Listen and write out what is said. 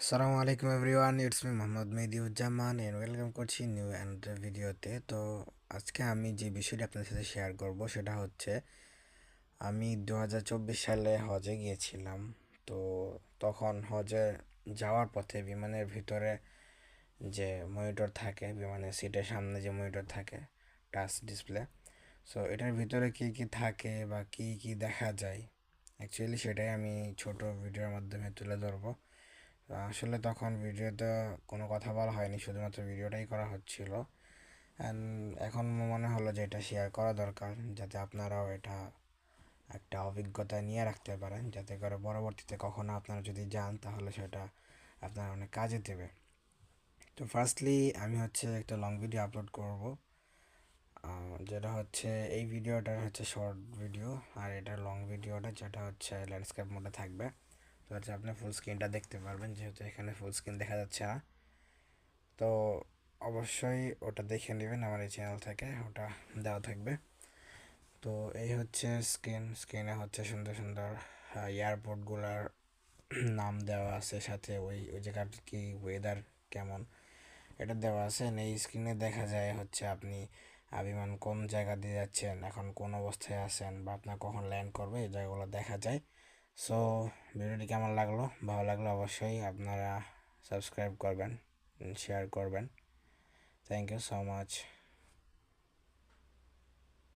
আসসালামু আলাইকুম everyone, it's me Mohammad Mehediuzzaman and welcome করছি নিউ অ্যান্ড ভিডিওতে। তো আজকে আমি যে বিষয়টা আপনাদের সাথে শেয়ার করব সেটা হচ্ছে আমি 2024 সালে হজে গিয়েছিলাম। তো তখন হজে যাওয়ার পথে বিমানের ভিতরে যে মনিটর থাকে, বিমানের সিটের সামনে যে মনিটর থাকে, টাচ ডিসপ্লে, সো এটার ভিতরে কি কি থাকে বা কি কি দেখা যায় অ্যাকচুয়ালি সেটাই আমি ছোট ভিডিওর মাধ্যমে তুলে ধরবো। আসলে তখন ভিডিওতে কোনো কথা বলা হয়নি, শুধুমাত্র ভিডিওটাই করা হচ্ছিল। অ্যান্ড এখন মনে হলো যে এটা শেয়ার করা দরকার, যাতে আপনারাও এটা একটা অভিজ্ঞতা নিয়ে রাখতে পারেন, যাতে করে পরবর্তীতে কখনো আপনারা যদি যান তাহলে সেটা আপনার অনেক কাজে দেবে। তো ফার্স্টলি আমি হচ্ছে একটা লং ভিডিও আপলোড করব, যেটা হচ্ছে এই ভিডিওটা হচ্ছে শর্ট ভিডিও, আর এটা লং ভিডিওটা যেটা হচ্ছে ল্যান্ডস্কেপ মোডে থাকবে। তো হচ্ছে আপনি ফুল স্ক্রিনটা দেখতে পারবেন, যেহেতু এখানে ফুল স্ক্রিন দেখা যাচ্ছে না। তো অবশ্যই ওটা দেখে নেবেন, আমার এই চ্যানেল থেকে ওটা দেওয়া থাকবে। তো এই হচ্ছে স্ক্রিনে হচ্ছে সুন্দর সুন্দর এয়ারপোর্টগুলোর নাম দেওয়া আছে, সাথে ওই ওই জায়গার কি ওয়েদার কেমন এটা দেওয়া আছে। এই স্ক্রিনে দেখা যায় হচ্ছে আপনি বিমান কোন জায়গা দিয়ে যাচ্ছেন, এখন কোন অবস্থায় আছেন, বা আপনার কখন ল্যান্ড করবে, এই জায়গাগুলো দেখা যায়। সো ভিডিওটি কেমন লাগলো, ভালো লাগলো অবশ্যই আপনারা সাবস্ক্রাইব করবেন, শেয়ার করবেন। Thank you so much.